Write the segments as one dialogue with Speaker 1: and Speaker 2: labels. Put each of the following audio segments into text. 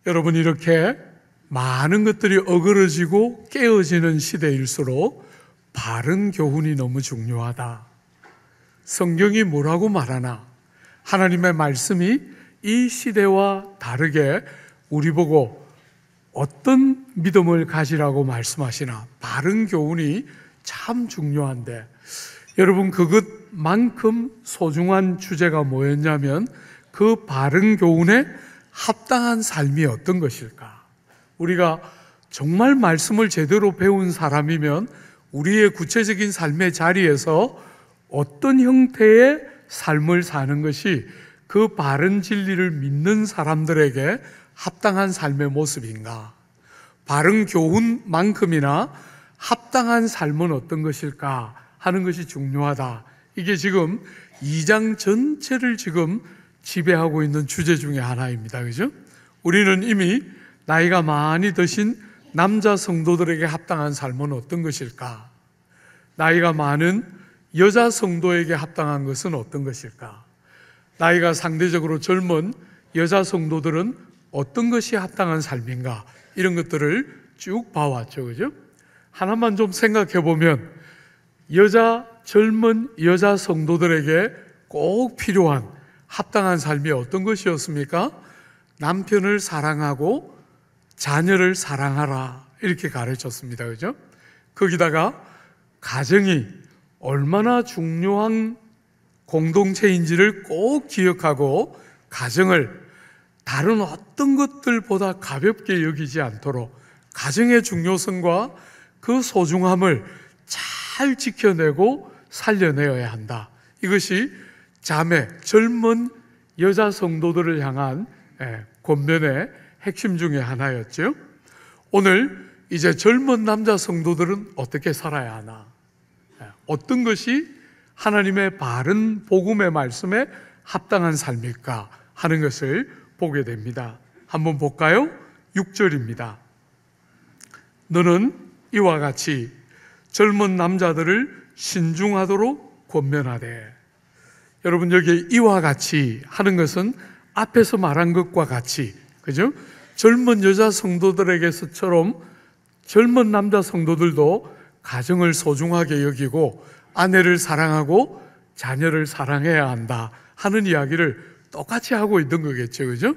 Speaker 1: 여러분, 이렇게 많은 것들이 어그러지고 깨어지는 시대일수록 바른 교훈이 너무 중요하다. 성경이 뭐라고 말하나? 하나님의 말씀이 이 시대와 다르게 우리 보고 어떤 믿음을 가지라고 말씀하시나? 바른 교훈이 참 중요한데, 여러분, 그것만큼 소중한 주제가 뭐였냐면 그 바른 교훈에 합당한 삶이 어떤 것일까? 우리가 정말 말씀을 제대로 배운 사람이면 우리의 구체적인 삶의 자리에서 어떤 형태의 삶을 사는 것이 그 바른 진리를 믿는 사람들에게 합당한 삶의 모습인가? 바른 교훈만큼이나 합당한 삶은 어떤 것일까 하는 것이 중요하다. 이게 지금 2장 전체를 지금 지배하고 있는 주제 중에 하나입니다. 그죠? 우리는 이미 나이가 많이 드신 남자 성도들에게 합당한 삶은 어떤 것일까? 나이가 많은 여자 성도에게 합당한 것은 어떤 것일까? 나이가 상대적으로 젊은 여자 성도들은 어떤 것이 합당한 삶인가? 이런 것들을 쭉 봐왔죠. 그죠? 하나만 좀 생각해 보면 젊은 여자 성도들에게 꼭 필요한 합당한 삶이 어떤 것이었습니까? 남편을 사랑하고 자녀를 사랑하라, 이렇게 가르쳤습니다. 그죠? 거기다가 가정이 얼마나 중요한 공동체인지를 꼭 기억하고 가정을 다른 어떤 것들보다 가볍게 여기지 않도록 가정의 중요성과 그 소중함을 잘 지켜내고 살려내어야 한다. 이것이 젊은 여자 성도들을 향한 권면의 핵심 중에 하나였죠. 오늘 이제 젊은 남자 성도들은 어떻게 살아야 하나? 어떤 것이 하나님의 바른 복음의 말씀에 합당한 삶일까 하는 것을 보게 됩니다. 한번 볼까요? 6절입니다. 너는 이와 같이 젊은 남자들을 신중하도록 권면하되. 여러분, 여기 이와 같이 하는 것은 앞에서 말한 것과 같이, 그죠? 젊은 여자 성도들에게서처럼 젊은 남자 성도들도 가정을 소중하게 여기고 아내를 사랑하고 자녀를 사랑해야 한다 하는 이야기를 똑같이 하고 있는 거겠죠. 그죠?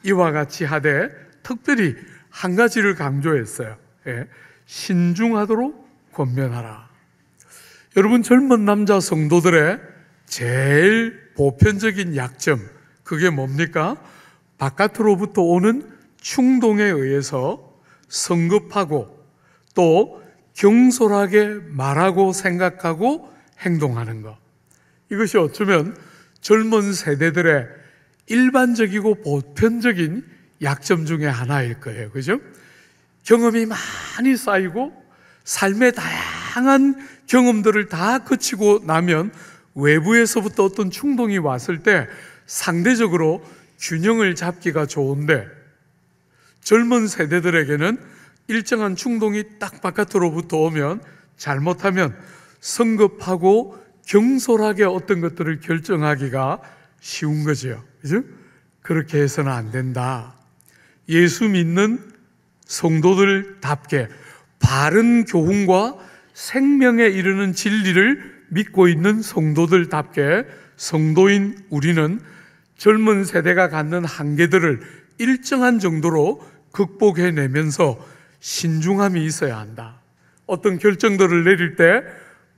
Speaker 1: 이와 같이 하되 특별히 한 가지를 강조했어요. 신중하도록 권면하라. 여러분, 젊은 남자 성도들의 제일 보편적인 약점, 그게 뭡니까? 바깥으로부터 오는 충동에 의해서 성급하고 또 경솔하게 말하고 생각하고 행동하는 것. 이것이 어쩌면 젊은 세대들의 일반적이고 보편적인 약점 중에 하나일 거예요. 그죠? 경험이 많이 쌓이고 삶의 다양한 경험들을 다 거치고 나면 외부에서부터 어떤 충동이 왔을 때 상대적으로 균형을 잡기가 좋은데, 젊은 세대들에게는 일정한 충동이 딱 바깥으로부터 오면 잘못하면 성급하고 경솔하게 어떤 것들을 결정하기가 쉬운 거죠. 그죠? 그렇게 해서는 안 된다. 예수 믿는 성도들답게 바른 교훈과 생명에 이르는 진리를 믿고 있는 성도들답게 성도인 우리는 젊은 세대가 갖는 한계들을 일정한 정도로 극복해내면서 신중함이 있어야 한다. 어떤 결정들을 내릴 때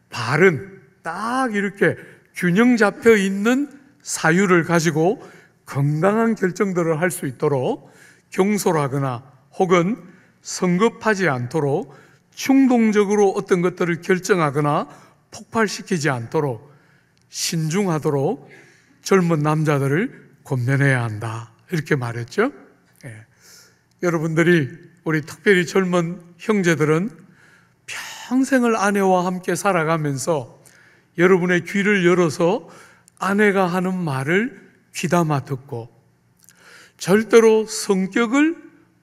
Speaker 1: 바른, 딱 이렇게 균형 잡혀 있는 사유를 가지고 건강한 결정들을 할 수 있도록 경솔하거나 혹은 성급하지 않도록 충동적으로 어떤 것들을 결정하거나 폭발시키지 않도록 신중하도록 젊은 남자들을 권면해야 한다, 이렇게 말했죠. 여러분들이, 우리 특별히 젊은 형제들은 평생을 아내와 함께 살아가면서 여러분의 귀를 열어서 아내가 하는 말을 귀담아 듣고 절대로 성격을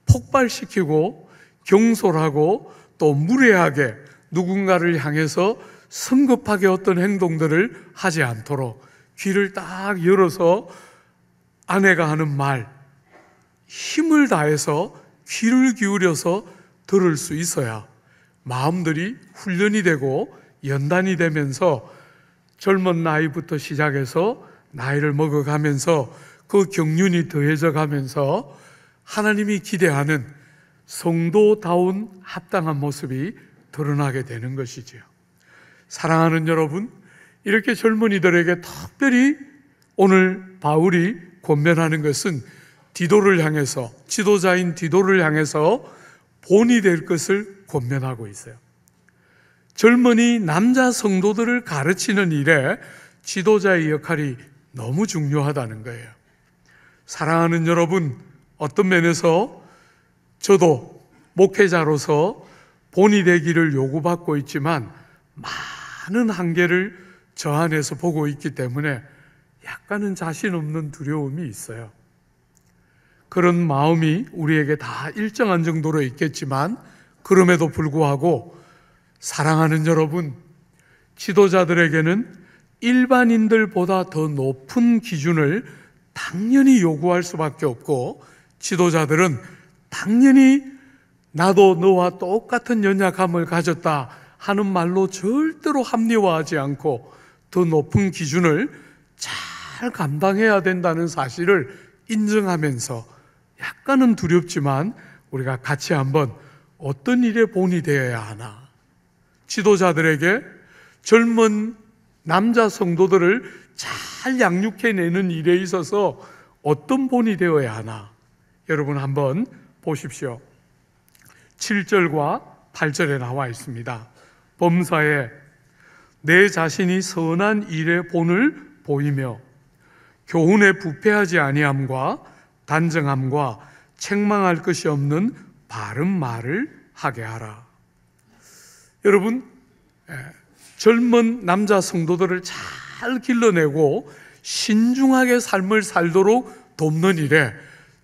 Speaker 1: 폭발시키고 경솔하고 또 무례하게 누군가를 향해서 성급하게 어떤 행동들을 하지 않도록 귀를 딱 열어서 아내가 하는 말, 힘을 다해서 귀를 기울여서 들을 수 있어야 마음들이 훈련이 되고 연단이 되면서 젊은 나이부터 시작해서 나이를 먹어가면서 그 경륜이 더해져 가면서 하나님이 기대하는 성도다운 합당한 모습이 드러나게 되는 것이지요. 사랑하는 여러분, 이렇게 젊은이들에게 특별히 오늘 바울이 권면하는 것은 디도를 향해서, 지도자인 디도를 향해서 본이 될 것을 권면하고 있어요. 젊은이 남자 성도들을 가르치는 일에 지도자의 역할이 너무 중요하다는 거예요. 사랑하는 여러분, 어떤 면에서 저도 목회자로서 본이 되기를 요구받고 있지만 많은 한계를 저 안에서 보고 있기 때문에 약간은 자신 없는 두려움이 있어요. 그런 마음이 우리에게 다 일정한 정도로 있겠지만 그럼에도 불구하고 사랑하는 여러분, 지도자들에게는 일반인들보다 더 높은 기준을 당연히 요구할 수밖에 없고, 지도자들은 당연히 나도 너와 똑같은 연약함을 가졌다 하는 말로 절대로 합리화하지 않고 더 높은 기준을 잘 감당해야 된다는 사실을 인정하면서 약간은 두렵지만 우리가 같이 한번 어떤 일에 본이 되어야 하나, 지도자들에게 젊은 남자 성도들을 잘 양육해내는 일에 있어서 어떤 본이 되어야 하나, 여러분 한번 보십시오. 7절과 8절에 나와 있습니다. 범사에 내 자신이 선한 일의 본을 보이며 교훈에 부패하지 아니함과 단정함과 책망할 것이 없는 바른 말을 하게 하라. 여러분, 젊은 남자 성도들을 잘 길러내고 신중하게 삶을 살도록 돕는 일에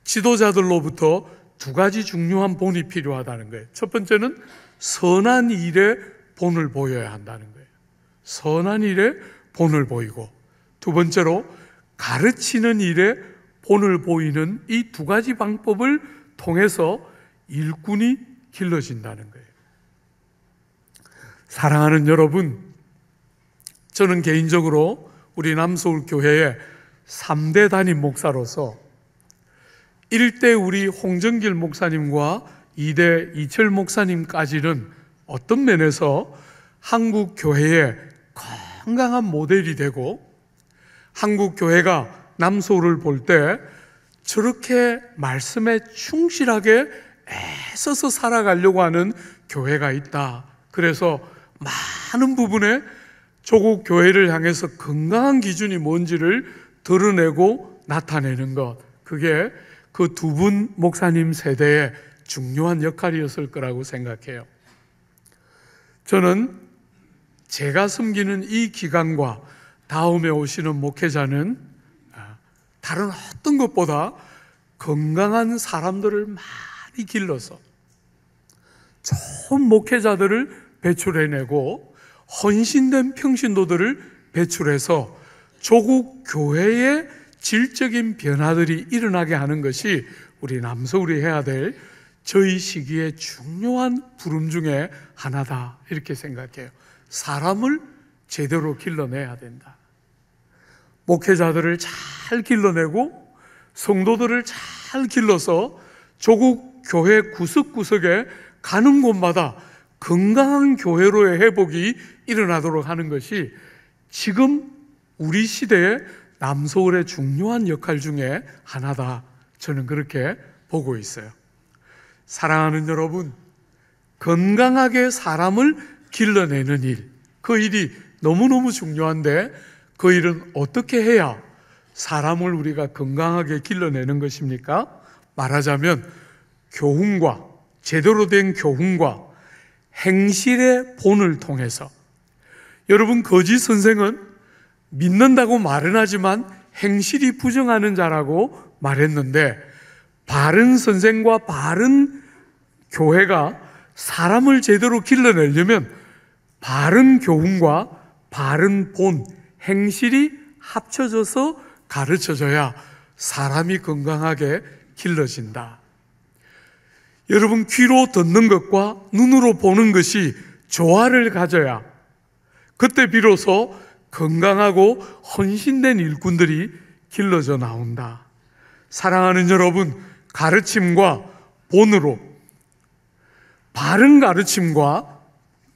Speaker 1: 지도자들로부터 두 가지 중요한 본이 필요하다는 거예요. 첫 번째는 선한 일에 본을 보여야 한다는 거예요. 선한 일에 본을 보이고, 두 번째로 가르치는 일에 본을 보이는 이 두 가지 방법을 통해서 일꾼이 길러진다는 거예요. 사랑하는 여러분, 저는 개인적으로 우리 남서울 교회의 3대 담임 목사로서 1대 우리 홍정길 목사님과 2대 이철 목사님까지는 어떤 면에서 한국 교회의 건강한 모델이 되고, 한국 교회가 남서울을 볼 때 저렇게 말씀에 충실하게 애써서 살아가려고 하는 교회가 있다. 그래서 많은 부분에 조국 교회를 향해서 건강한 기준이 뭔지를 드러내고 나타내는 것, 그게 그 두 분 목사님 세대의 중요한 역할이었을 거라고 생각해요. 저는 제가 섬기는 이 기간과 다음에 오시는 목회자는 다른 어떤 것보다 건강한 사람들을 많이 길러서 좋은 목회자들을 배출해내고 헌신된 평신도들을 배출해서 조국 교회의 질적인 변화들이 일어나게 하는 것이 우리 남서울이 해야 될 저희 시기의 중요한 부름 중에 하나다, 이렇게 생각해요. 사람을 제대로 길러내야 된다. 목회자들을 잘 길러내고 성도들을 잘 길러서 조국 교회 구석구석에 가는 곳마다 건강한 교회로의 회복이 일어나도록 하는 것이 지금 우리 시대의 남서울의 중요한 역할 중에 하나다, 저는 그렇게 보고 있어요. 사랑하는 여러분, 건강하게 사람을 길러내는 일, 그 일이 너무너무 중요한데 그 일은 어떻게 해야 사람을 우리가 건강하게 길러내는 것입니까? 말하자면 교훈과, 제대로 된 교훈과 행실의 본을 통해서. 여러분, 거짓 선생은 믿는다고 말은 하지만 행실이 부정하는 자라고 말했는데, 바른 선생과 바른 교회가 사람을 제대로 길러내려면 바른 교훈과 바른 본, 행실이 합쳐져서 가르쳐져야 사람이 건강하게 길러진다. 여러분, 귀로 듣는 것과 눈으로 보는 것이 조화를 가져야 그때 비로소 건강하고 헌신된 일꾼들이 길러져 나온다. 사랑하는 여러분, 가르침과 본으로, 바른 가르침과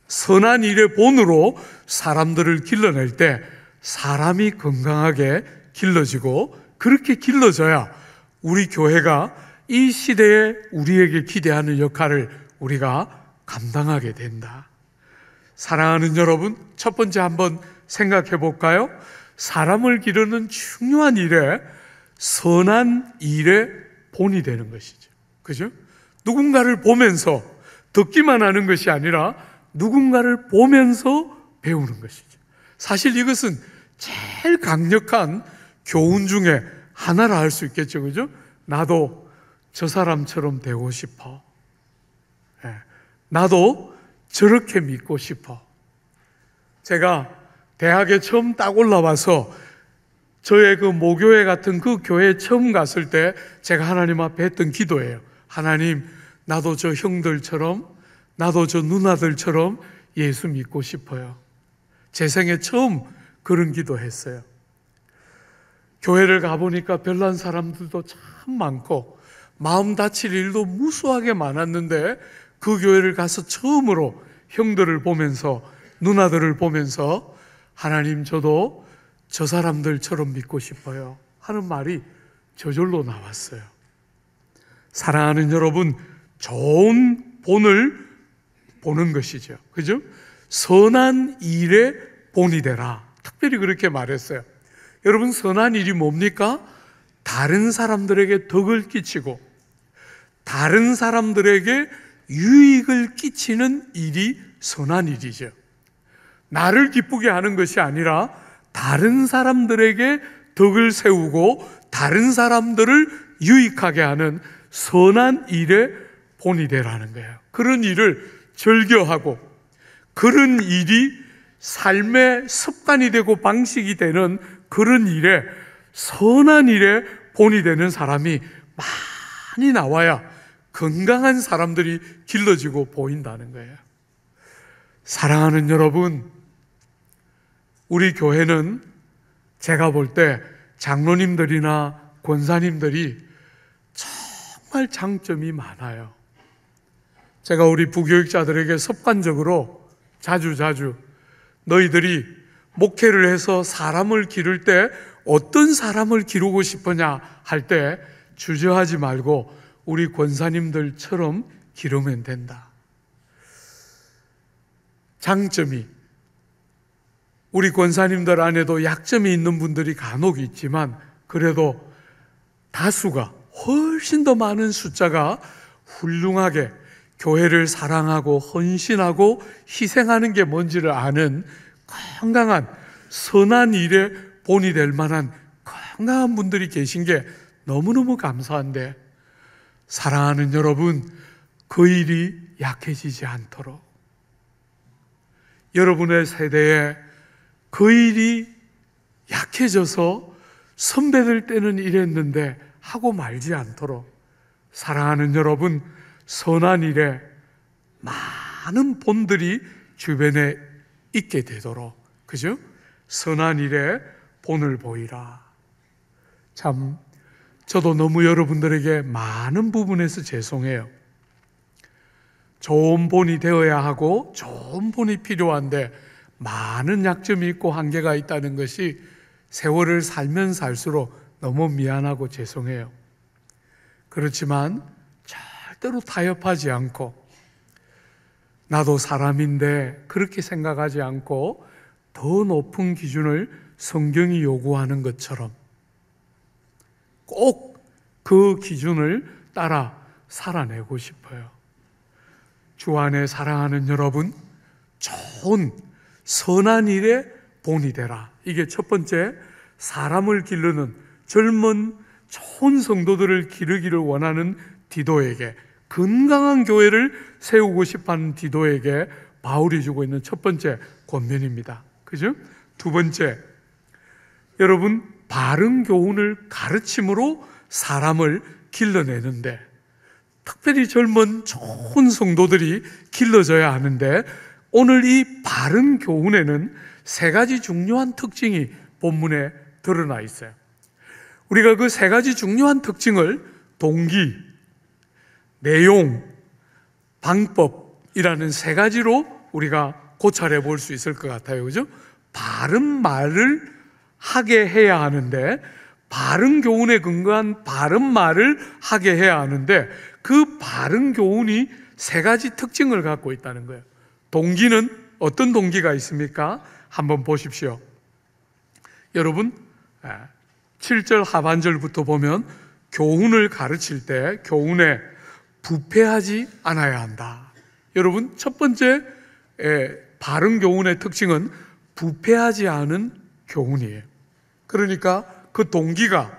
Speaker 1: 선한 일의 본으로 사람들을 길러낼 때 사람이 건강하게 길러지고, 그렇게 길러져야 우리 교회가 이 시대에 우리에게 기대하는 역할을 우리가 감당하게 된다. 사랑하는 여러분, 첫 번째 한번 생각해 볼까요? 사람을 기르는 중요한 일에 선한 일의 본이 되는 것이죠. 그죠? 누군가를 보면서 듣기만 하는 것이 아니라 누군가를 보면서 배우는 것이죠. 사실 이것은 제일 강력한 교훈 중에 하나라 할 수 있겠죠. 그죠? 나도 저 사람처럼 되고 싶어. 나도 저렇게 믿고 싶어. 제가 대학에 처음 딱 올라와서 저의 그 모교회 같은 그 교회에 처음 갔을 때 제가 하나님 앞에 했던 기도예요. 하나님, 나도 저 형들처럼, 나도 저 누나들처럼 예수 믿고 싶어요. 제 생에 처음 그런 기도했어요. 교회를 가보니까 별난 사람들도 참 많고 마음 다칠 일도 무수하게 많았는데, 그 교회를 가서 처음으로 형들을 보면서, 누나들을 보면서 하나님, 저도 저 사람들처럼 믿고 싶어요 하는 말이 저절로 나왔어요. 사랑하는 여러분, 좋은 본을 보는 것이죠. 그죠? 선한 일의 본이 되라. 특별히 그렇게 말했어요. 여러분, 선한 일이 뭡니까? 다른 사람들에게 덕을 끼치고 다른 사람들에게 유익을 끼치는 일이 선한 일이죠. 나를 기쁘게 하는 것이 아니라 다른 사람들에게 덕을 세우고 다른 사람들을 유익하게 하는 선한 일의 본이 되라는 거예요. 그런 일을 즐겨하고 그런 일이 삶의 습관이 되고 방식이 되는 그런 일에, 선한 일의 본이 되는 사람이 많이 나와야 건강한 사람들이 길러지고 보인다는 거예요. 사랑하는 여러분, 우리 교회는 제가 볼 때 장로님들이나 권사님들이 정말 장점이 많아요. 제가 우리 부교육자들에게 습관적으로 자주 너희들이 목회를 해서 사람을 기를 때 어떤 사람을 기르고 싶으냐 할 때 주저하지 말고 우리 권사님들처럼 기르면 된다. 장점이, 우리 권사님들 안에도 약점이 있는 분들이 간혹 있지만 그래도 다수가, 훨씬 더 많은 숫자가 훌륭하게 교회를 사랑하고 헌신하고 희생하는 게 뭔지를 아는 건강한 선한 일에 본이 될 만한 건강한 분들이 계신 게 너무너무 감사한데, 사랑하는 여러분, 그 일이 약해지지 않도록, 여러분의 세대에 그 일이 약해져서 선배들 때는 이랬는데 하고 말지 않도록, 사랑하는 여러분, 선한 일에 많은 본들이 주변에 있게 되도록, 그죠? 선한 일에 본을 보이라. 참, 저도 너무 여러분들에게 많은 부분에서 죄송해요. 좋은 본이 되어야 하고 좋은 본이 필요한데 많은 약점이 있고 한계가 있다는 것이 세월을 살면 살수록 너무 미안하고 죄송해요. 그렇지만 절대로 타협하지 않고, 나도 사람인데 그렇게 생각하지 않고 더 높은 기준을 성경이 요구하는 것처럼 꼭 그 기준을 따라 살아내고 싶어요. 주 안에 사랑하는 여러분, 좋은 선한 일에 본이 되라. 이게 첫 번째, 사람을 기르는 젊은 좋은 성도들을 기르기를 원하는 디도에게, 건강한 교회를 세우고 싶어하는 디도에게 바울이 주고 있는 첫 번째 권면입니다. 그죠? 두 번째, 여러분, 바른 교훈을 가르침으로 사람을 길러내는데, 특별히 젊은 좋은 성도들이 길러져야 하는데, 오늘 이 바른 교훈에는 세 가지 중요한 특징이 본문에 드러나 있어요. 우리가 그 세 가지 중요한 특징을 동기, 내용, 방법이라는 세 가지로 우리가 고찰해 볼 수 있을 것 같아요. 그죠? 바른 말을 하게 해야 하는데, 바른 교훈에 근거한 바른 말을 하게 해야 하는데, 그 바른 교훈이 세 가지 특징을 갖고 있다는 거예요. 동기는 어떤 동기가 있습니까? 한번 보십시오. 여러분, 7절 하반절부터 보면 교훈을 가르칠 때 교훈에 부패하지 않아야 한다. 여러분, 첫 번째 바른 교훈의 특징은 부패하지 않은 교훈이에요. 그러니까 그 동기가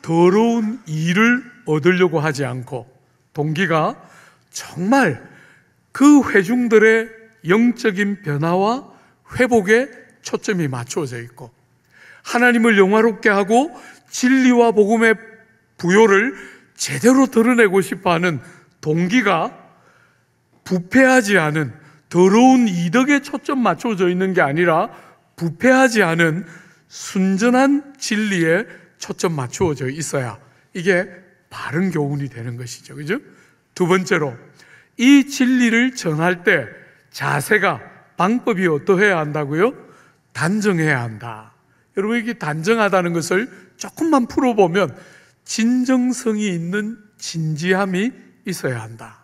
Speaker 1: 더러운 일을 얻으려고 하지 않고, 동기가 정말 그 회중들의 영적인 변화와 회복에 초점이 맞춰져 있고, 하나님을 영화롭게 하고 진리와 복음의 부요를 제대로 드러내고 싶어하는 동기가 부패하지 않은 더러운 이덕에 초점 맞춰져 있는 게 아니라 부패하지 않은 순전한 진리에 초점 맞추어져 있어야 이게 바른 교훈이 되는 것이죠. 그죠? 두 번째로, 이 진리를 전할 때 자세가, 방법이 어떠해야 한다고요? 단정해야 한다. 여러분, 이게 단정하다는 것을 조금만 풀어보면 진정성이 있는 진지함이 있어야 한다.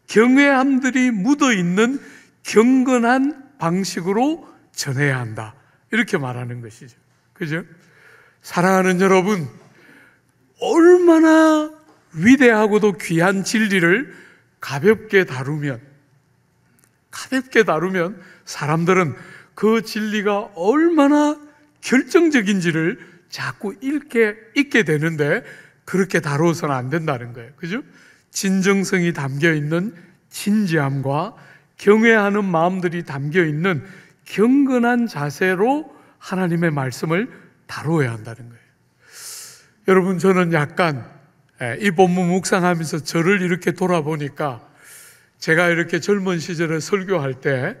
Speaker 1: 경외함들이 묻어 있는 경건한 방식으로 전해야 한다. 이렇게 말하는 것이죠. 그죠? 사랑하는 여러분, 얼마나 위대하고도 귀한 진리를 가볍게 다루면 사람들은 그 진리가 얼마나 결정적인지를 자꾸 잊게 되는데, 그렇게 다루어서는 안 된다는 거예요. 그죠? 진정성이 담겨 있는 진지함과 경외하는 마음들이 담겨 있는 경건한 자세로 하나님의 말씀을 다루어야 한다는 거예요. 여러분, 저는 약간 이 본문 묵상하면서 저를 이렇게 돌아보니까, 제가 이렇게 젊은 시절에 설교할 때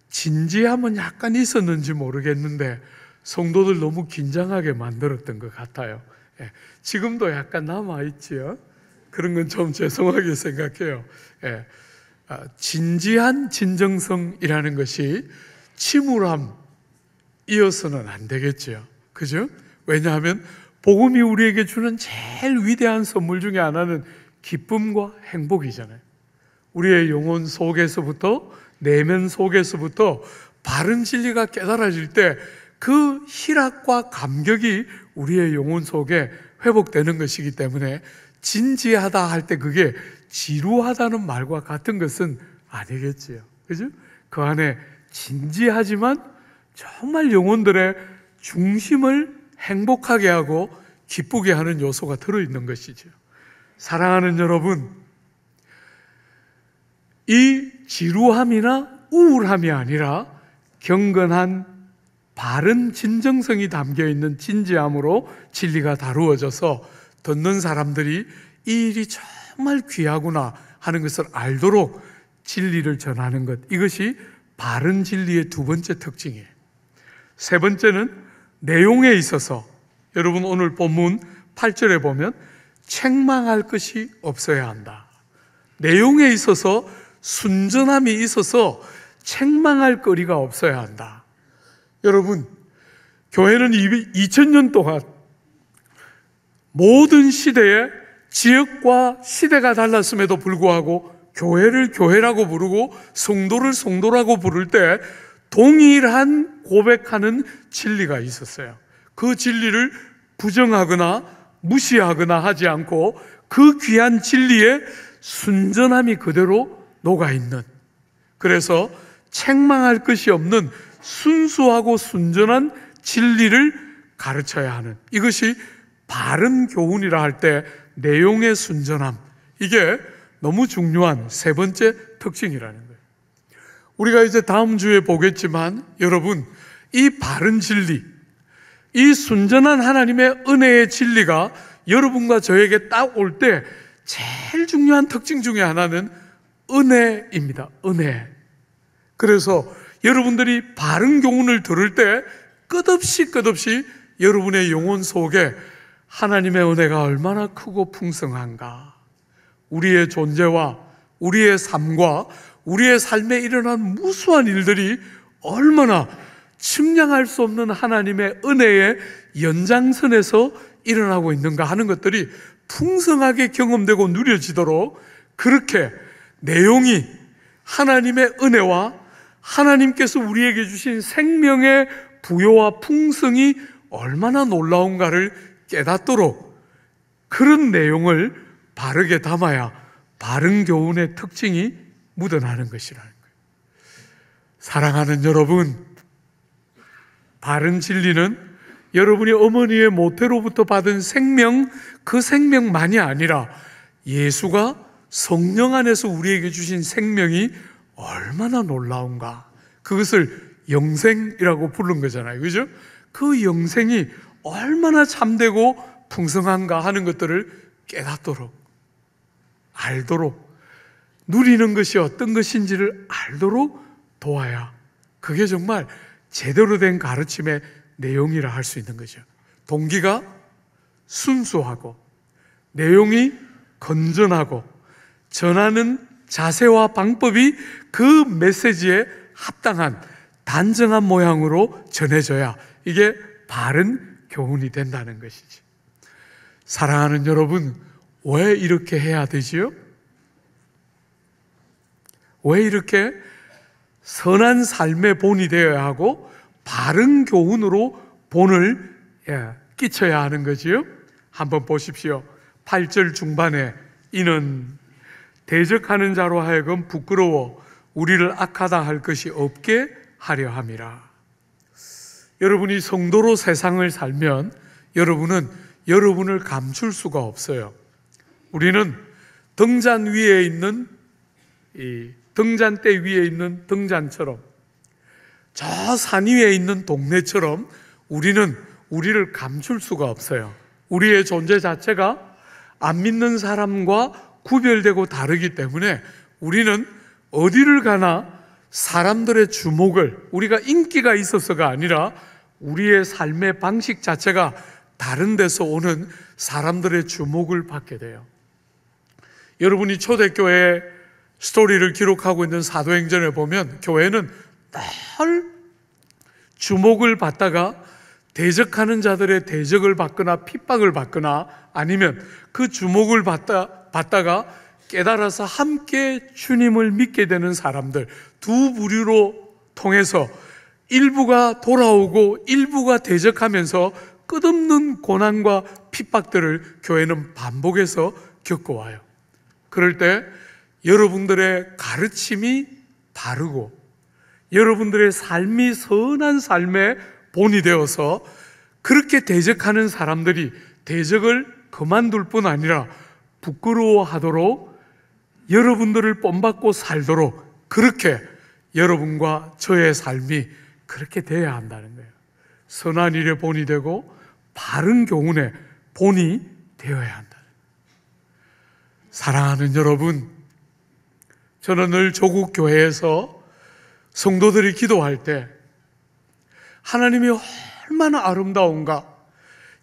Speaker 1: 진지함은 약간 있었는지 모르겠는데 성도들 너무 긴장하게 만들었던 것 같아요. 지금도 약간 남아있지요. 그런 건 좀 죄송하게 생각해요. 진지한 진정성이라는 것이 침울함이어서는 안 되겠죠. 그죠? 왜냐하면 복음이 우리에게 주는 제일 위대한 선물 중에 하나는 기쁨과 행복이잖아요. 우리의 영혼 속에서부터, 내면 속에서부터 바른 진리가 깨달아질 때 그 희락과 감격이 우리의 영혼 속에 회복되는 것이기 때문에, 진지하다 할 때 그게 지루하다는 말과 같은 것은 아니겠지요. 그죠? 그 안에 진지하지만 정말 영혼들의 중심을 행복하게 하고 기쁘게 하는 요소가 들어있는 것이죠. 사랑하는 여러분, 이 지루함이나 우울함이 아니라 경건한 바른 진정성이 담겨있는 진지함으로 진리가 다루어져서 듣는 사람들이 이 일이 정말 귀하구나 하는 것을 알도록 진리를 전하는 것, 이것이 바른 진리의 두 번째 특징이에요. 세 번째는 내용에 있어서, 여러분 오늘 본문 8절에 보면 책망할 것이 없어야 한다. 내용에 있어서 순전함이 있어서 책망할 거리가 없어야 한다. 여러분, 교회는 2000년 동안 모든 시대에 지역과 시대가 달랐음에도 불구하고 교회를 교회라고 부르고 성도를 성도라고 부를 때 동일한 고백하는 진리가 있었어요. 그 진리를 부정하거나 무시하거나 하지 않고 그 귀한 진리에 순전함이 그대로 녹아있는, 그래서 책망할 것이 없는 순수하고 순전한 진리를 가르쳐야 하는, 이것이 바른 교훈이라 할 때 내용의 순전함, 이게 너무 중요한 세 번째 특징이라는 거예요. 우리가 이제 다음 주에 보겠지만, 여러분, 이 바른 진리, 이 순전한 하나님의 은혜의 진리가 여러분과 저에게 딱 올 때 제일 중요한 특징 중에 하나는 은혜입니다. 은혜. 그래서 여러분들이 바른 교훈을 들을 때 끝없이 여러분의 영혼 속에 하나님의 은혜가 얼마나 크고 풍성한가, 우리의 존재와 우리의 삶과 우리의 삶에 일어난 무수한 일들이 얼마나 측량할 수 없는 하나님의 은혜의 연장선에서 일어나고 있는가 하는 것들이 풍성하게 경험되고 누려지도록, 그렇게 내용이 하나님의 은혜와 하나님께서 우리에게 주신 생명의 부요와 풍성이 얼마나 놀라운가를 깨닫도록 그런 내용을 바르게 담아야 바른 교훈의 특징이 묻어나는 것이라는 거예요. 사랑하는 여러분, 바른 진리는 여러분이 어머니의 모태로부터 받은 생명, 그 생명만이 아니라 예수가 성령 안에서 우리에게 주신 생명이 얼마나 놀라운가, 그것을 영생이라고 부른 거잖아요. 그죠? 그 영생이 얼마나 참되고 풍성한가 하는 것들을 깨닫도록, 알도록, 누리는 것이 어떤 것인지를 알도록 도와야 그게 정말 제대로 된 가르침의 내용이라 할 수 있는 거죠. 동기가 순수하고 내용이 건전하고 전하는 자세와 방법이 그 메시지에 합당한 단정한 모양으로 전해져야 이게 바른 교훈이 된다는 것이지. 사랑하는 여러분, 왜 이렇게 해야 되지요? 왜 이렇게 선한 삶의 본이 되어야 하고 바른 교훈으로 본을 끼쳐야 하는 거지요? 한번 보십시오. 8절 중반에 이는 대적하는 자로 하여금 부끄러워 우리를 악하다 할 것이 없게 하려 함이라. 여러분이 성도로 세상을 살면 여러분은 여러분을 감출 수가 없어요. 우리는 등잔 위에 있는 등잔대 위에 있는 등잔처럼, 저 산 위에 있는 동네처럼 우리는 우리를 감출 수가 없어요. 우리의 존재 자체가 안 믿는 사람과 구별되고 다르기 때문에 우리는 어디를 가나 사람들의 주목을, 우리가 인기가 있어서가 아니라 우리의 삶의 방식 자체가 다른 데서 오는 사람들의 주목을 받게 돼요. 여러분이 초대교회 스토리를 기록하고 있는 사도행전에 보면 교회는 늘 주목을 받다가 대적하는 자들의 대적을 받거나 핍박을 받거나 아니면 그 주목을 받다가 깨달아서 함께 주님을 믿게 되는 사람들, 두 부류로 통해서 일부가 돌아오고 일부가 대적하면서 끝없는 고난과 핍박들을 교회는 반복해서 겪어와요. 그럴 때 여러분들의 가르침이 바르고 여러분들의 삶이 선한 삶의 본이 되어서 그렇게 대적하는 사람들이 대적을 그만둘 뿐 아니라 부끄러워하도록 여러분들을 본받고 살도록 그렇게 여러분과 저의 삶이 그렇게 되어야 한다는 거예요. 선한 일의 본이 되고 바른 교훈의 본이 되어야 한다. 사랑하는 여러분, 저는 늘 조국 교회에서 성도들이 기도할 때 하나님이 얼마나 아름다운가,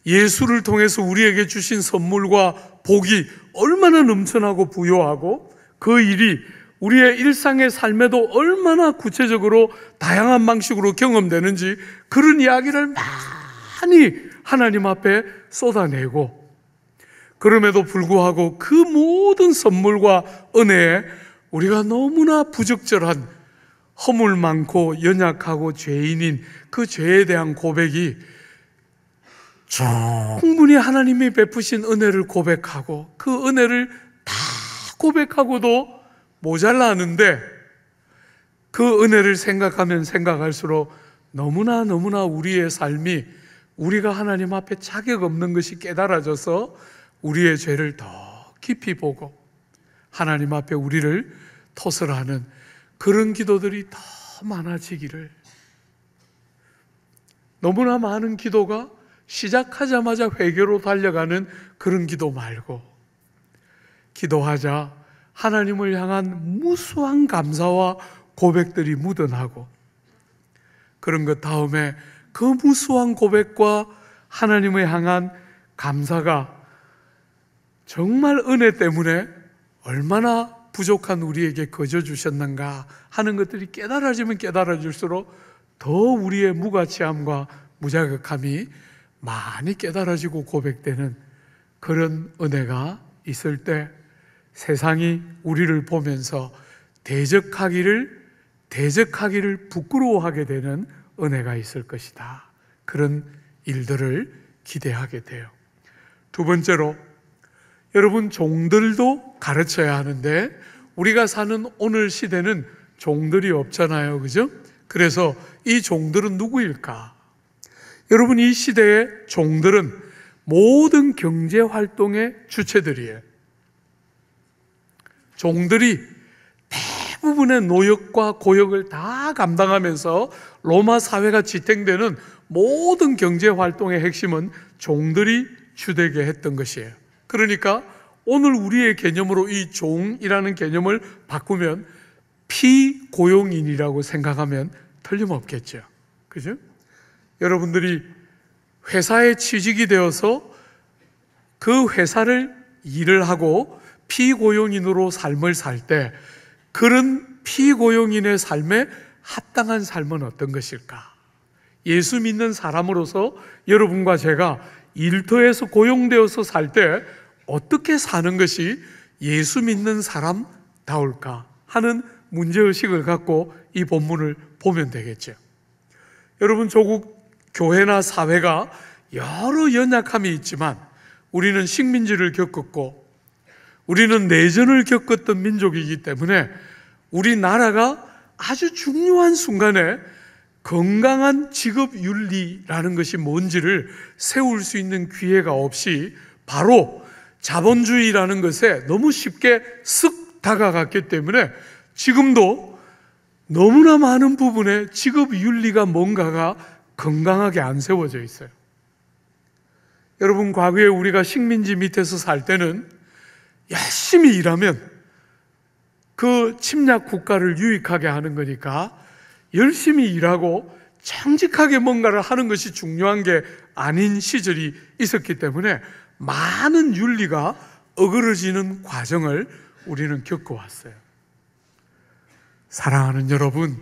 Speaker 1: 예수를 통해서 우리에게 주신 선물과 복이 얼마나 넘쳐나고 부요하고 그 일이 우리의 일상의 삶에도 얼마나 구체적으로 다양한 방식으로 경험되는지 그런 이야기를 많이 하나님 앞에 쏟아내고, 그럼에도 불구하고 그 모든 선물과 은혜에 우리가 너무나 부적절한 허물 많고 연약하고 죄인인 그 죄에 대한 고백이 충분히 하나님이 베푸신 은혜를 고백하고 그 은혜를 다 고백하고도 모자라는데 그 은혜를 생각하면 생각할수록 너무나 우리의 삶이 우리가 하나님 앞에 자격 없는 것이 깨달아져서 우리의 죄를 더 깊이 보고 하나님 앞에 우리를 토설하는 그런 기도들이 더 많아지기를, 너무나 많은 기도가 시작하자마자 회개로 달려가는 그런 기도 말고, 기도하자 하나님을 향한 무수한 감사와 고백들이 묻어나고, 그런 것 다음에 그 무수한 고백과 하나님을 향한 감사가 정말 은혜 때문에 얼마나 부족한 우리에게 거저 주셨는가 하는 것들이 깨달아지면 깨달아질수록 더 우리의 무가치함과 무자격함이 많이 깨달아지고 고백되는 그런 은혜가 있을 때 세상이 우리를 보면서 대적하기를 부끄러워하게 되는 은혜가 있을 것이다. 그런 일들을 기대하게 돼요. 두 번째로, 여러분, 종들도 가르쳐야 하는데 우리가 사는 오늘 시대는 종들이 없잖아요. 그죠? 그래서 이 종들은 누구일까? 여러분, 이 시대의 종들은 모든 경제 활동의 주체들이에요. 종들이 대부분의 노역과 고역을 다 감당하면서 로마 사회가 지탱되는 모든 경제 활동의 핵심은 종들이 주되게 했던 것이에요. 그러니까 오늘 우리의 개념으로 이 종이라는 개념을 바꾸면 피고용인이라고 생각하면 틀림없겠죠. 그죠? 여러분들이 회사에 취직이 되어서 그 회사를 일을 하고 피고용인으로 삶을 살 때 그런 피고용인의 삶에 합당한 삶은 어떤 것일까? 예수 믿는 사람으로서 여러분과 제가 일터에서 고용되어서 살 때 어떻게 사는 것이 예수 믿는 사람다울까 하는 문제의식을 갖고 이 본문을 보면 되겠죠. 여러분, 조국 교회나 사회가 여러 연약함이 있지만 우리는 식민지를 겪었고 우리는 내전을 겪었던 민족이기 때문에 우리나라가 아주 중요한 순간에 건강한 직업윤리라는 것이 뭔지를 세울 수 있는 기회가 없이 바로 자본주의라는 것에 너무 쉽게 쓱 다가갔기 때문에 지금도 너무나 많은 부분에 직업윤리가 뭔가가 건강하게 안 세워져 있어요. 여러분, 과거에 우리가 식민지 밑에서 살 때는 열심히 일하면 그 침략 국가를 유익하게 하는 거니까 열심히 일하고 정직하게 뭔가를 하는 것이 중요한 게 아닌 시절이 있었기 때문에 많은 윤리가 어그러지는 과정을 우리는 겪어왔어요. 사랑하는 여러분,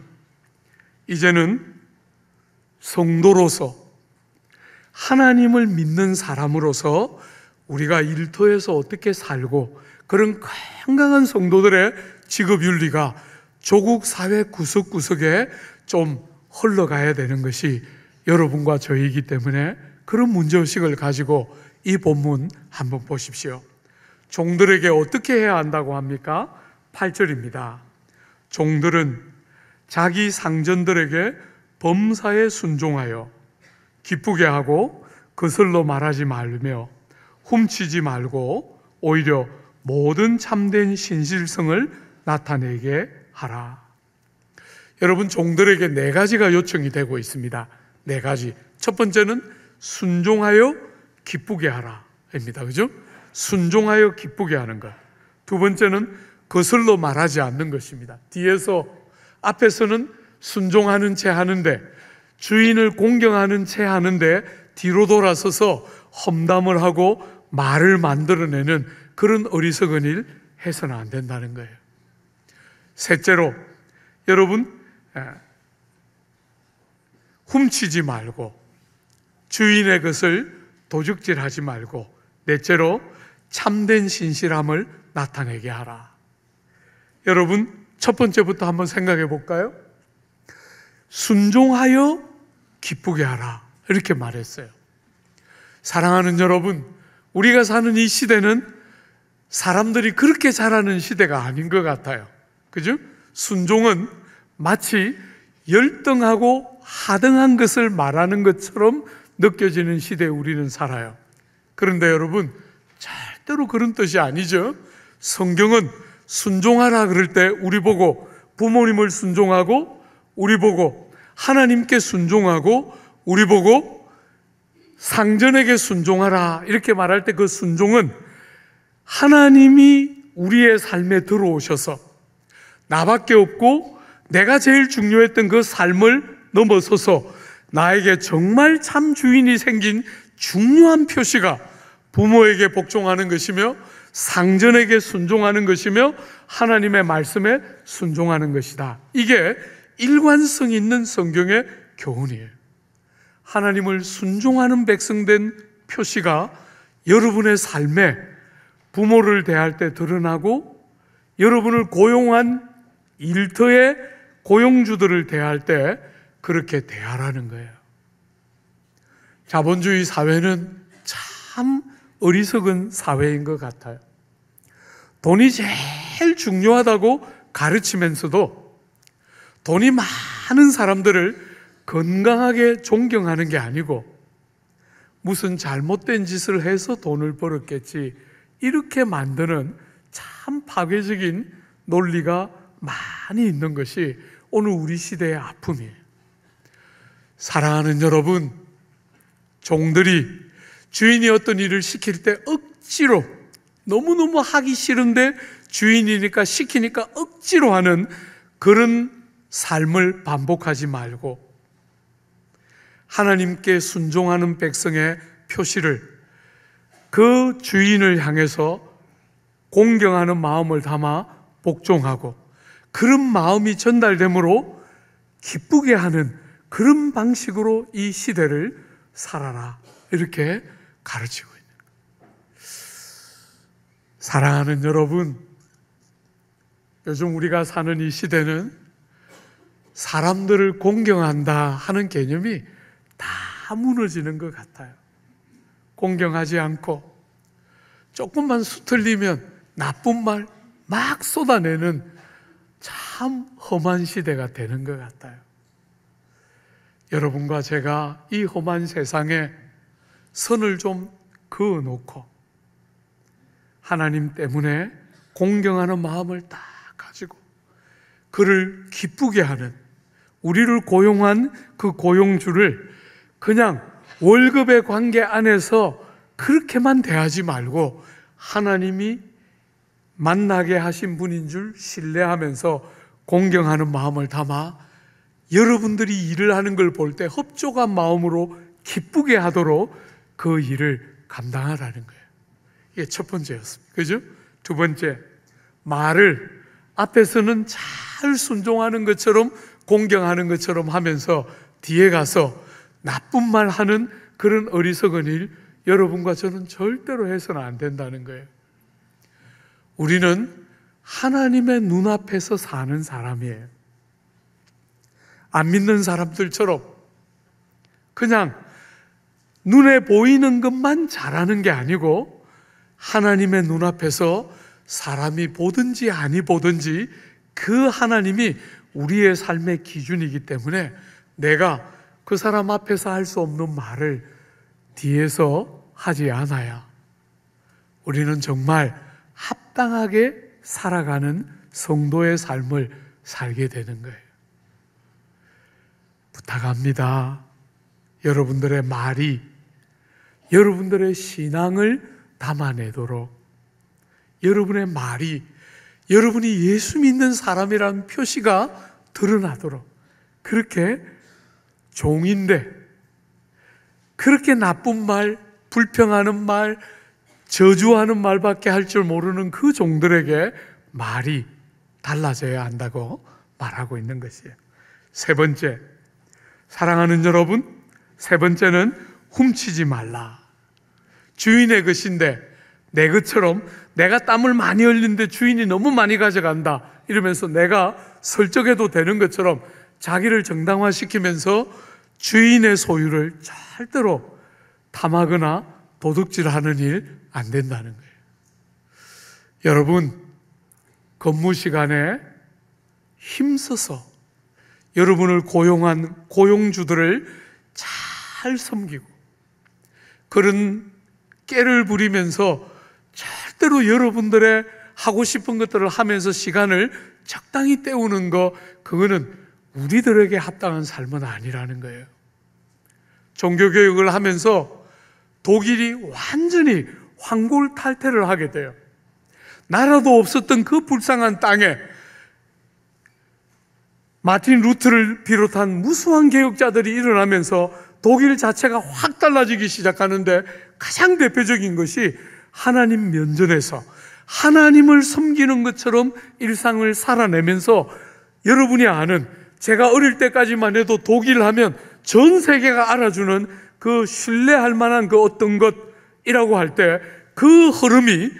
Speaker 1: 이제는 성도로서 하나님을 믿는 사람으로서 우리가 일터에서 어떻게 살고 그런 건강한 성도들의 직업윤리가 조국 사회 구석구석에 좀 흘러가야 되는 것이 여러분과 저희이기 때문에 그런 문제의식을 가지고 이 본문 한번 보십시오. 종들에게 어떻게 해야 한다고 합니까? 8절입니다. 종들은 자기 상전들에게 범사에 순종하여 기쁘게 하고 거슬러 말하지 말며 훔치지 말고 오히려 모든 참된 신실성을 나타내게 하라. 여러분, 종들에게 4가지가 요청이 되고 있습니다. 4가지. 첫 번째는 순종하여 기쁘게 하라 입니다. 그죠? 순종하여 기쁘게 하는 것. 두 번째는 거슬러 말하지 않는 것입니다. 앞에서는 순종하는 채 하는데, 주인을 공경하는 채 하는데 뒤로 돌아서서 험담을 하고 말을 만들어내는 그런 어리석은 일 해서는 안 된다는 거예요. 셋째로, 여러분, 훔치지 말고 주인의 것을 도둑질하지 말고, 넷째로 참된 신실함을 나타내게 하라. 여러분, 첫 번째부터 한번 생각해 볼까요? 순종하여 기쁘게 하라, 이렇게 말했어요. 사랑하는 여러분, 우리가 사는 이 시대는 사람들이 그렇게 잘하는 시대가 아닌 것 같아요. 그죠? 순종은 마치 열등하고 하등한 것을 말하는 것처럼 느껴지는 시대에 우리는 살아요. 그런데 여러분, 절대로 그런 뜻이 아니죠. 성경은 순종하라 그럴 때 우리 보고 부모님을 순종하고, 우리 보고 하나님께 순종하고, 우리 보고 상전에게 순종하라 이렇게 말할 때 그 순종은 하나님이 우리의 삶에 들어오셔서 나밖에 없고 내가 제일 중요했던 그 삶을 넘어서서 나에게 정말 참 주인이 생긴 중요한 표시가 부모에게 복종하는 것이며 상전에게 순종하는 것이며 하나님의 말씀에 순종하는 것이다. 이게 일관성 있는 성경의 교훈이에요. 하나님을 순종하는 백성된 표시가 여러분의 삶에 부모를 대할 때 드러나고 여러분을 고용한 일터의 고용주들을 대할 때 그렇게 대하라는 거예요. 자본주의 사회는 참 어리석은 사회인 것 같아요. 돈이 제일 중요하다고 가르치면서도 돈이 많은 사람들을 건강하게 존경하는 게 아니고 무슨 잘못된 짓을 해서 돈을 벌었겠지 이렇게 만드는 참 파괴적인 논리가 많이 있는 것이 오늘 우리 시대의 아픔이에요. 사랑하는 여러분, 종들이 주인이 어떤 일을 시킬 때 억지로 너무너무 하기 싫은데 주인이니까 시키니까 억지로 하는 그런 삶을 반복하지 말고 하나님께 순종하는 백성의 표시를 그 주인을 향해서 공경하는 마음을 담아 복종하고 그런 마음이 전달되므로 기쁘게 하는 그런 방식으로 이 시대를 살아라 이렇게 가르치고 있는 거예요. 사랑하는 여러분, 요즘 우리가 사는 이 시대는 사람들을 공경한다 하는 개념이 다 무너지는 것 같아요. 공경하지 않고 조금만 수틀리면 나쁜 말 막 쏟아내는 참 험한 시대가 되는 것 같아요. 여러분과 제가 이 험한 세상에 선을 좀 그어놓고 하나님 때문에 공경하는 마음을 딱 가지고 그를 기쁘게 하는 우리를 고용한 그 고용주를 그냥 월급의 관계 안에서 그렇게만 대하지 말고 하나님이 만나게 하신 분인 줄 신뢰하면서 공경하는 마음을 담아 여러분들이 일을 하는 걸 볼 때 흡족한 마음으로 기쁘게 하도록 그 일을 감당하라는 거예요. 이게 첫 번째였습니다. 그죠? 두 번째, 말을 앞에서는 잘 순종하는 것처럼 공경하는 것처럼 하면서 뒤에 가서 나쁜 말 하는 그런 어리석은 일 여러분과 저는 절대로 해서는 안 된다는 거예요. 우리는 하나님의 눈앞에서 사는 사람이에요. 안 믿는 사람들처럼 그냥 눈에 보이는 것만 잘하는 게 아니고 하나님의 눈앞에서 사람이 보든지 아니 보든지 그 하나님이 우리의 삶의 기준이기 때문에 내가 그 사람 앞에서 할 수 없는 말을 뒤에서 하지 않아야 우리는 정말 합당하게 살아가는 성도의 삶을 살게 되는 거예요. 부탁합니다. 여러분들의 말이 여러분들의 신앙을 담아내도록 여러분의 말이 여러분이 예수 믿는 사람이라는 표시가 드러나도록 그렇게 종인데 그렇게 나쁜 말, 불평하는 말, 저주하는 말밖에 할 줄 모르는 그 종들에게 말이 달라져야 한다고 말하고 있는 것이에요. 세 번째, 사랑하는 여러분, 세 번째는 훔치지 말라. 주인의 것인데 내 것처럼 내가 땀을 많이 흘리는데 주인이 너무 많이 가져간다 이러면서 내가 설적해도 되는 것처럼 자기를 정당화시키면서 주인의 소유를 절대로 탐하거나 도둑질하는 일 안 된다는 거예요. 여러분, 근무 시간에 힘써서 여러분을 고용한 고용주들을 잘 섬기고 그런 깨를 부리면서 절대로 여러분들의 하고 싶은 것들을 하면서 시간을 적당히 때우는 거 그거는 우리들에게 합당한 삶은 아니라는 거예요. 종교교육을 하면서 독일이 완전히 황골탈퇴를 하게 돼요. 나라도 없었던 그 불쌍한 땅에 마틴 루트를 비롯한 무수한 개혁자들이 일어나면서 독일 자체가 확 달라지기 시작하는데, 가장 대표적인 것이 하나님 면전에서 하나님을 섬기는 것처럼 일상을 살아내면서, 여러분이 아는, 제가 어릴 때까지만 해도 독일 하면 전 세계가 알아주는 그 신뢰할 만한 그 어떤 것이라고 할 때, 그 흐름이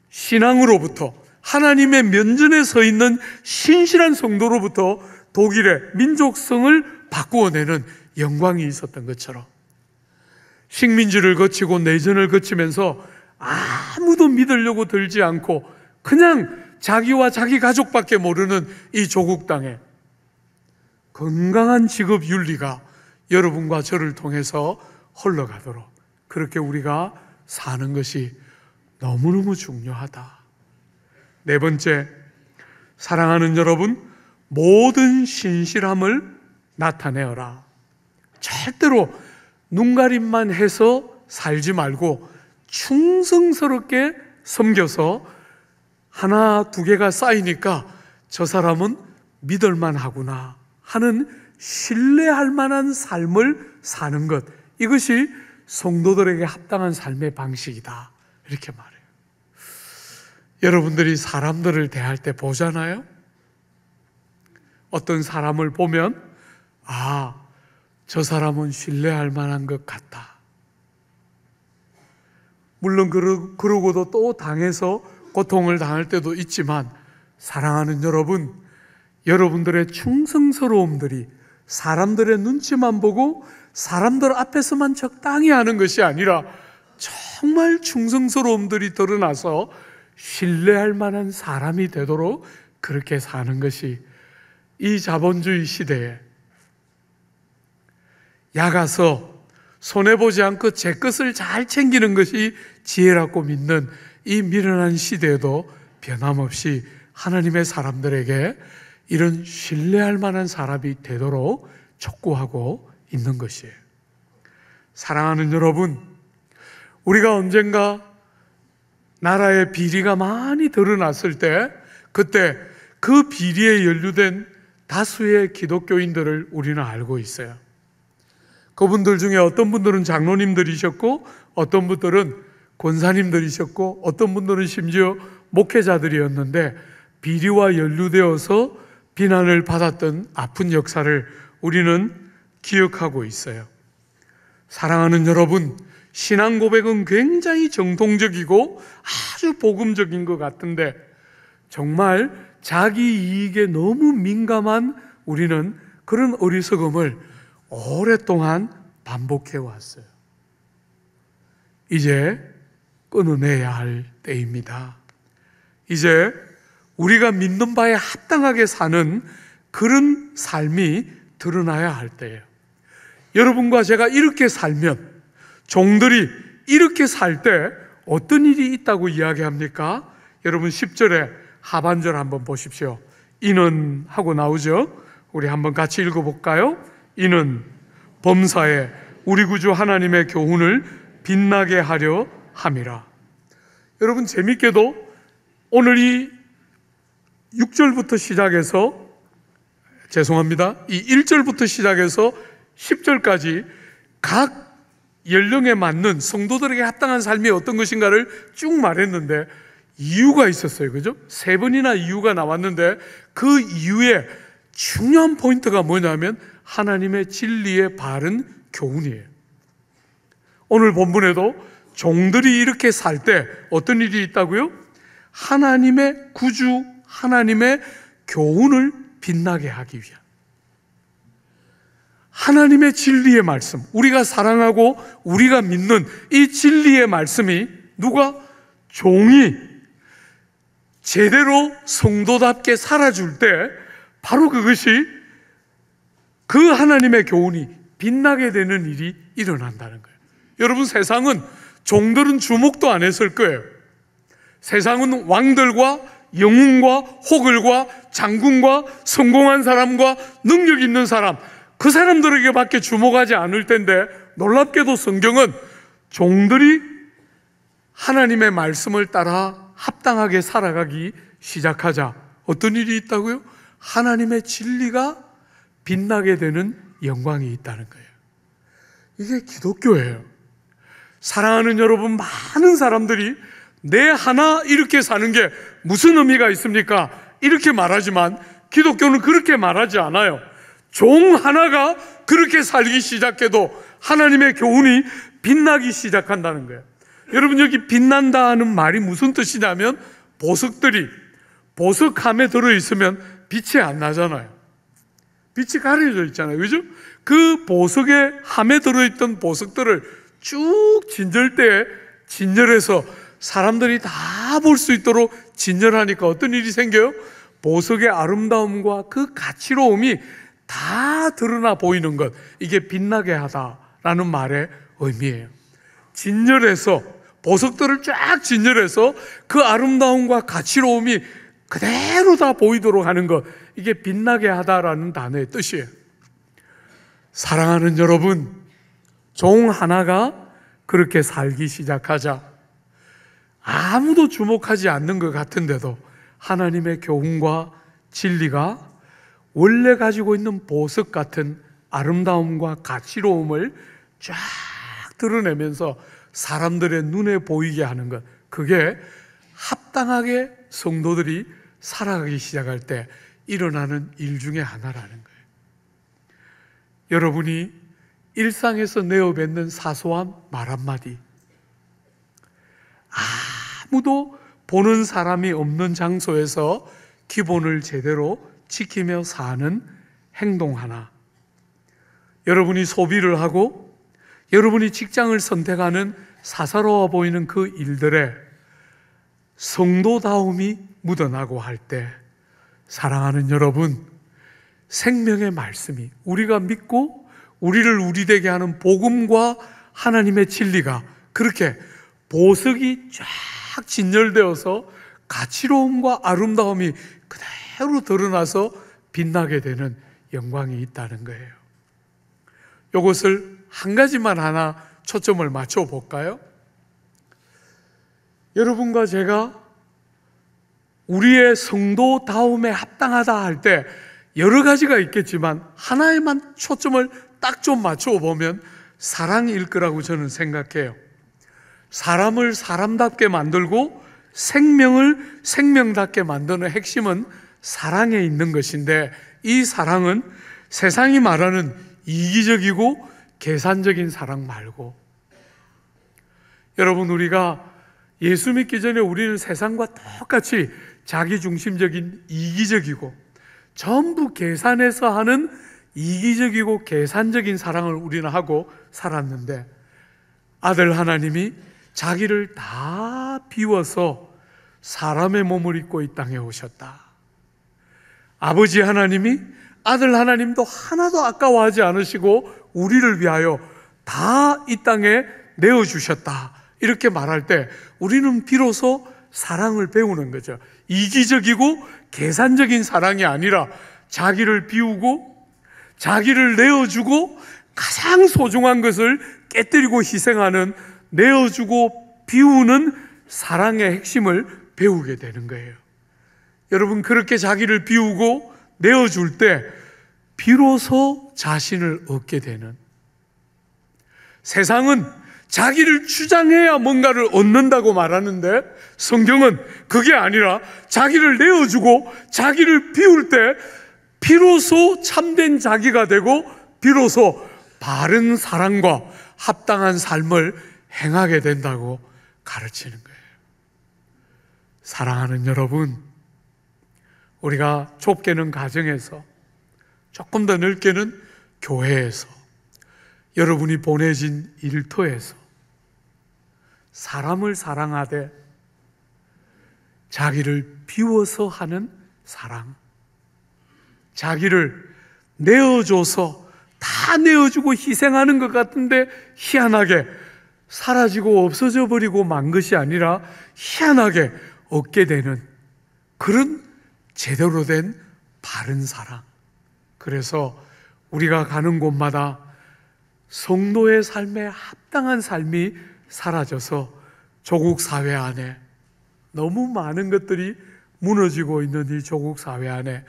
Speaker 1: 신앙으로부터, 하나님의 면전에 서 있는 신실한 성도로부터 독일의 민족성을 바꾸어내는 영광이 있었던 것처럼, 식민지를 거치고 내전을 거치면서 아무도 믿으려고 들지 않고 그냥 자기와 자기 가족밖에 모르는 이 조국 땅에 건강한 직업 윤리가 여러분과 저를 통해서 흘러가도록, 그렇게 우리가 사는 것이 너무너무 중요하다. 네 번째, 사랑하는 여러분, 모든 신실함을 나타내어라. 절대로 눈가림만 해서 살지 말고 충성스럽게 섬겨서 하나 두 개가 쌓이니까 저 사람은 믿을만 하구나 하는 신뢰할 만한 삶을 사는 것, 이것이 성도들에게 합당한 삶의 방식이다, 이렇게 말해요. 여러분들이 사람들을 대할 때 보잖아요. 어떤 사람을 보면 저 사람은 신뢰할 만한 것 같다. 물론 그러고도 또 당해서 고통을 당할 때도 있지만, 사랑하는 여러분, 여러분들의 충성스러움들이 사람들의 눈치만 보고 사람들 앞에서만 적당히 하는 것이 아니라 정말 충성스러움들이 드러나서 신뢰할 만한 사람이 되도록 그렇게 사는 것이 이 자본주의 시대에 야가서 손해보지 않고 제 것을 잘 챙기는 것이 지혜라고 믿는 이 미련한 시대에도 변함없이 하나님의 사람들에게 이런 신뢰할 만한 사람이 되도록 촉구하고 있는 것이에요. 사랑하는 여러분, 우리가 언젠가 나라의 비리가 많이 드러났을 때, 그때 그 비리에 연루된 다수의 기독교인들을 우리는 알고 있어요. 그분들 중에 어떤 분들은 장로님들이셨고, 어떤 분들은 권사님들이셨고, 어떤 분들은 심지어 목회자들이었는데, 비리와 연루되어서 비난을 받았던 아픈 역사를 우리는 기억하고 있어요. 사랑하는 여러분, 신앙 고백은 굉장히 정통적이고 아주 복음적인 것 같은데, 정말 자기 이익에 너무 민감한 우리는 그런 어리석음을 오랫동안 반복해 왔어요. 이제 끊어내야 할 때입니다. 이제 우리가 믿는 바에 합당하게 사는 그런 삶이 드러나야 할 때예요. 여러분과 제가 이렇게 살면, 종들이 이렇게 살 때 어떤 일이 있다고 이야기합니까? 여러분 10절에 하반절 한번 보십시오. 이는 하고 나오죠? 우리 한번 같이 읽어볼까요? 이는 범사에 우리 구주 하나님의 교훈을 빛나게 하려 함이라. 여러분, 재밌게도 오늘 이 6절부터 시작해서, 죄송합니다, 이 1절부터 시작해서 10절까지 각 연령에 맞는 성도들에게 합당한 삶이 어떤 것인가를 쭉 말했는데 이유가 있었어요. 그죠? 3번이나 이유가 나왔는데 그 이유의 중요한 포인트가 뭐냐면 하나님의 진리의 바른 교훈이에요. 오늘 본문에도 종들이 이렇게 살 때 어떤 일이 있다고요? 하나님의 구주, 하나님의 교훈을 빛나게 하기 위한, 하나님의 진리의 말씀, 우리가 사랑하고 우리가 믿는 이 진리의 말씀이 누가? 종이 제대로 성도답게 살아줄 때 바로 그것이, 그 하나님의 교훈이 빛나게 되는 일이 일어난다는 거예요. 여러분, 세상은, 종들은 주목도 안 했을 거예요. 세상은 왕들과 영웅과 호글과 장군과 성공한 사람과 능력 있는 사람, 그 사람들에게밖에 주목하지 않을 텐데, 놀랍게도 성경은 종들이 하나님의 말씀을 따라 합당하게 살아가기 시작하자 어떤 일이 있다고요? 하나님의 진리가 빛나게 되는 영광이 있다는 거예요. 이게 기독교예요. 사랑하는 여러분, 많은 사람들이 내 하나 이렇게 사는 게 무슨 의미가 있습니까? 이렇게 말하지만 기독교는 그렇게 말하지 않아요. 종 하나가 그렇게 살기 시작해도 하나님의 교훈이 빛나기 시작한다는 거예요. 여러분, 여기 빛난다 하는 말이 무슨 뜻이냐면 보석들이 보석함에 들어있으면 빛이 안 나잖아요. 빛이 가려져 있잖아요. 그죠? 그 보석에 함에 들어있던 보석들을 쭉 진절대에 진열해서 사람들이 다 볼 수 있도록 진열하니까 어떤 일이 생겨요? 보석의 아름다움과 그 가치로움이 다 드러나 보이는 것, 이게 빛나게 하다라는 말의 의미예요. 진열해서 보석들을 쫙 진열해서 그 아름다움과 가치로움이 그대로 다 보이도록 하는 것, 이게 빛나게 하다라는 단어의 뜻이에요. 사랑하는 여러분, 종 하나가 그렇게 살기 시작하자 아무도 주목하지 않는 것 같은데도 하나님의 교훈과 진리가 원래 가지고 있는 보석 같은 아름다움과 가치로움을 쫙 드러내면서 사람들의 눈에 보이게 하는 것, 그게 합당하게 성도들이 살아가기 시작할 때 일어나는 일 중에 하나라는 거예요. 여러분이 일상에서 내어뱉는 사소한 말 한마디, 아무도 보는 사람이 없는 장소에서 기본을 제대로 지키며 사는 행동 하나, 여러분이 소비를 하고 여러분이 직장을 선택하는 사사로워 보이는 그 일들에 성도다움이 묻어나고 할 때, 사랑하는 여러분, 생명의 말씀이, 우리가 믿고 우리를 우리 되게 하는 복음과 하나님의 진리가 그렇게 보석이 쫙 진열되어서 가치로움과 아름다움이 그대로 드러나서 빛나게 되는 영광이 있다는 거예요. 이것을 한 가지만 하나 초점을 맞춰 볼까요? 여러분과 제가 우리의 성도다움에 합당하다 할 때 여러 가지가 있겠지만 하나에만 초점을 딱 좀 맞춰 보면 사랑일 거라고 저는 생각해요. 사람을 사람답게 만들고 생명을 생명답게 만드는 핵심은 사랑에 있는 것인데, 이 사랑은 세상이 말하는 이기적이고 계산적인 사랑 말고, 여러분, 우리가 예수 믿기 전에 우리는 세상과 똑같이 자기중심적인 이기적이고 전부 계산해서 하는 이기적이고 계산적인 사랑을 우리는 하고 살았는데, 아들 하나님이 자기를 다 비워서 사람의 몸을 입고 이 땅에 오셨다. 아버지 하나님이 아들 하나님도 하나도 아까워하지 않으시고 우리를 위하여 다 이 땅에 내어주셨다. 이렇게 말할 때 우리는 비로소 사랑을 배우는 거죠. 이기적이고 계산적인 사랑이 아니라 자기를 비우고 자기를 내어주고 가장 소중한 것을 깨뜨리고 희생하는, 내어주고 비우는 사랑의 핵심을 배우게 되는 거예요. 여러분, 그렇게 자기를 비우고 내어줄 때 비로소 자신을 얻게 되는, 세상은 자기를 주장해야 뭔가를 얻는다고 말하는데 성경은 그게 아니라 자기를 내어주고 자기를 비울 때 비로소 참된 자기가 되고 비로소 바른 사랑과 합당한 삶을 행하게 된다고 가르치는 거예요. 사랑하는 여러분, 우리가 좁게는 가정에서, 조금 더 넓게는 교회에서, 여러분이 보내진 일터에서 사람을 사랑하되 자기를 비워서 하는 사랑, 자기를 내어줘서 다 내어주고 희생하는 것 같은데 희한하게 사라지고 없어져 버리고 만 것이 아니라 희한하게 얻게 되는 그런 제대로 된 바른 사랑. 그래서 우리가 가는 곳마다 성도의 삶에 합당한 삶이 사라져서 조국 사회 안에 너무 많은 것들이 무너지고 있는 이 조국 사회 안에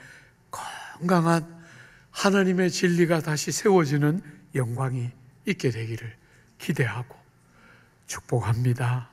Speaker 1: 건강한 하나님의 진리가 다시 세워지는 영광이 있게 되기를 기대하고 축복합니다.